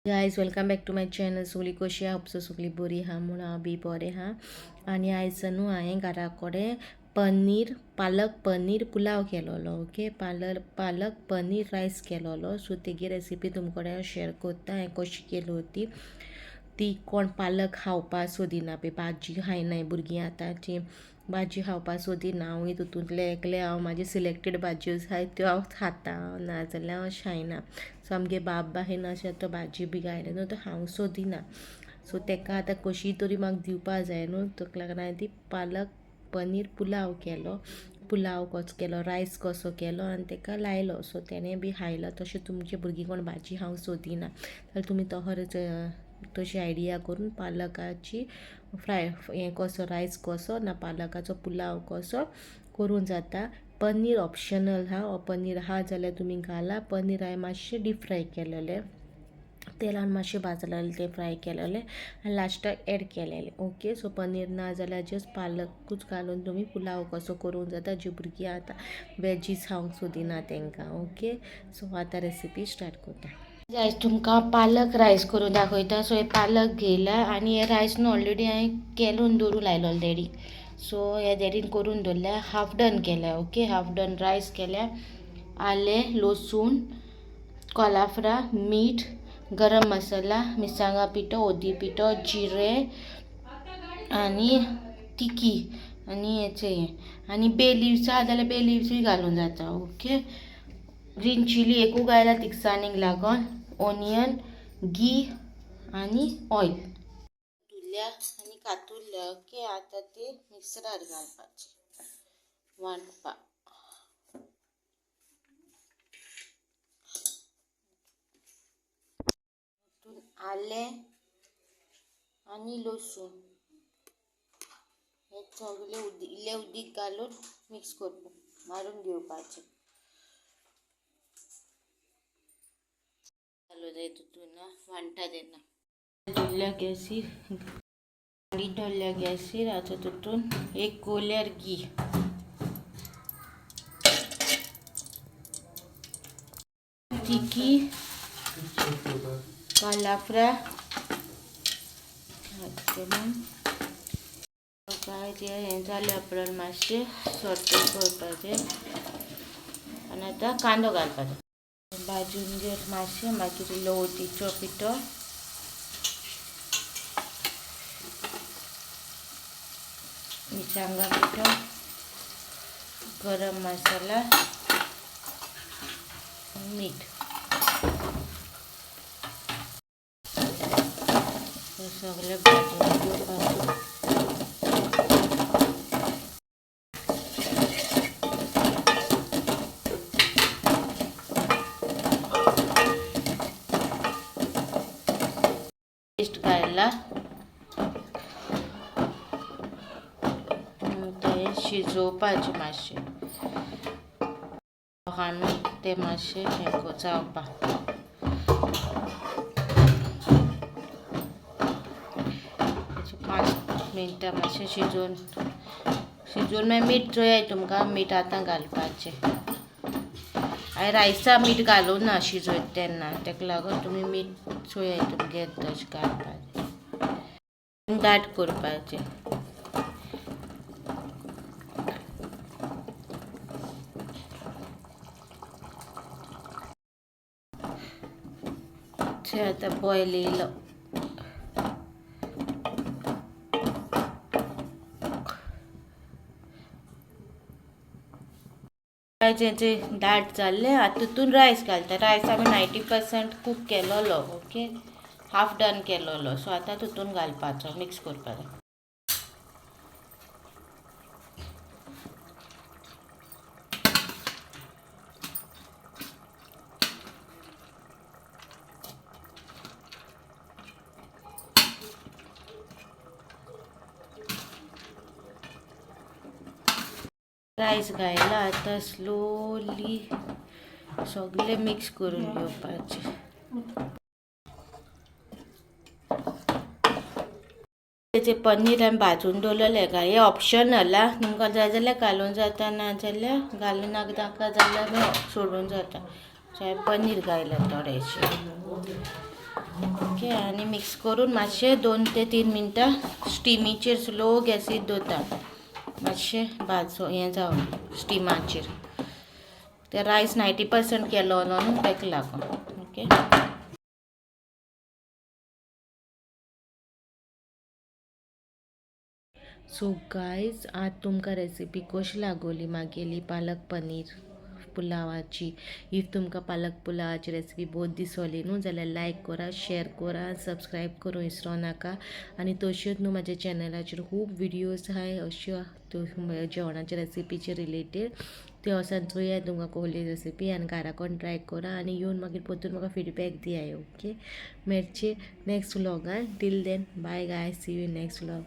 Guys welcome back to my channel. सगळीं कशी आहा? होप सगळीं बरी आहा म्हूण हांव बी बरें आहा. आनी आयज न्हू हांवें घरा कडेन पालक पनीर पुलाव केलोलो. ओके, पालक पनीर रायस केलोलो. सो तेगी रेसिपी तुमचे कडेन शेअर करता. हांवें कशी केली ती कोण पालक खावपा सोदिना पळय, भाजी खायनाय भुरगीं आतांची, भाजी खावपा सोदिना. हांव तितूंतले एकले हांव म्हाजी सिलेक्टेड भाजयो आसाय त्यो हांव खाता, नाजाल्यार हांव खायना. सो आमगे बाब बायन अशें तो भाजी बी घायले न्हू तो खावंक सोदिना. सो ताका आतां कशी तरी म्हाका दिवपा जाय न्हू, ताका लागून हांवें ती पालक पनीर पुलाव केलो. पुलाव कसो केलो, रायस कसो केलो आनी ताका लायलो. सो तेणें बी खायलो. तशें तुमचे भुरगीं कोण भाजी खावंक सोदिना जाल्यार तुमी तशी आयडिया करून पालकाची हें कसो रायस कसो ना पालकाचो पुलाव कसो करूं जाता. पनीर ऑप्शनल हा. पनीर हा जाल्यार तुमी घाला. पनीर हांवें मातशें डीप फ्राय केलेलें, तेलान मातशें भाजलेलें, ते फ्राय केलेलें आनी लास्टाक एड केलेलें. ओके, सो पनीर ना जाल्यार जस्ट पालकूच घालून तुमी पुलाव कसो करूंक जाता. जी भुरगीं आतां वेजीस खावंक सोदिना तांकां. ओके, सो आतां रेसिपी स्टार्ट करता. आयज तुमकां पालक रायस करून दाखयता. सो हे पालक घेयला आनी हे रायस न्हू ऑलरेडी हांवें केलून दवरूं लायलो डॅडी. सो हे डॅडीन करून दवरल्या, हाफ डन केल्या. ओके, हाफ डन रायस केल्या. आलें, लसूण, कोलाफ्रा, मीठ, गरम मसाला, मिरसांगा पिठो, ओदी पिठो, जिरें आनी तिकी आनी हेचें आनी बे लिव्स आहा जाल्यार बे लिव्सूय घालूंक जाता. ओके, ग्रीन चिली एकू घायला तिखसाणीक लागून, ओनियन, घी आनी ऑयल धुल्ल्या आनी कातुल्ल्या. ओके, आतां ते मिक्सरार घालपाचे, वांटपा. आलें आनी लसूण हे सगळें इल्लें उदीक घालून मिक्स करपा, मारून घेवपाचें. घालूं जाय तितून वांटा तेन्ना. दवरल्या गॅसीर, कडी दवरल्या गॅसीर. आतां तितून एक कोल्यार घी, तिकी, कालाफ्रा काय ते हें जालें उपरांत मातशें सॉटे करपाचें आनी आतां कांदो घालपाचो. भाजून घेवन मातशें मागीर इल्लो ओदीचो पिठो, मिरसांगा पिठो, गरम मसाला, मीठ हे सगळें भाजून घेवपाचें. पेस्ट घायला ते शिजोवपाचें मातशें घालून ते मातशें हें जावपा. 5 मिनटां मातशें शिजोवन मागीर मीठ जाय तुमकां. मीठ आतां घालपाचें. हांवें रायसा मीठ घालूं ना शिजयता तेन्ना, ताका लागून तुमी मीठ चोया तुमगे तशें घालपाचें. दाट करपाचें. आतां बॉयल येयलो. रायसाचें दाट जाल्लें. आतां तितून रायस घालता. रायस हांवें 90% कूक केलोलो. ओके, हाफ डन केलोलो. सो आतां तितून घालपाचो, मिक्स करपाचो. रायस घायला. आतां स्लोली सगळें मिक्स करून घेवपाचें. तेचें पनीर हांवें भाजून दवरलेलें हे ऑप्शनल हा. तुमकां जाय जाल्यार घालूंक जाता, ना जाल्यार घालूं नाका जाल्यार सोडूंक जाता. चाय पनीर घायलें थोडेशें. ओके, आनी मिक्स करून मातशें 2 ते 3 मिनटां स्टिमीचेर स्लो गॅसीर दवरता. मातशें हें जावन स्टिमाचेर. ते रायस 90% केलो न्हू ताका लागून. ओके. सो गायज, आज तुमकां रेसिपी कशी लागली मागेली पालक पनीर पुलावाची. इफ तुमकां पालक पुलावाची रेसिपी बहुत दिसली न्हू जाल्यार लायक करा, शेअर करा, सबस्क्रायब करूं विसरो नाका. आनी तश्योच न्हू म्हाज्या चॅनलाचेर खूब विडियोज आहाय अश्यो जेवणाच्या रेसिपीचे रिलेटेड. त्यो वचून चोया तुमकां कसली रेसिपी आनी घरा कोण ट्राय करा आनी येवन मागीर परतून म्हाका फीडबॅक दियाय. ओके, मेळचे नेक्स्ट व्लॉगान. Till then bye guy, see you in next vlog.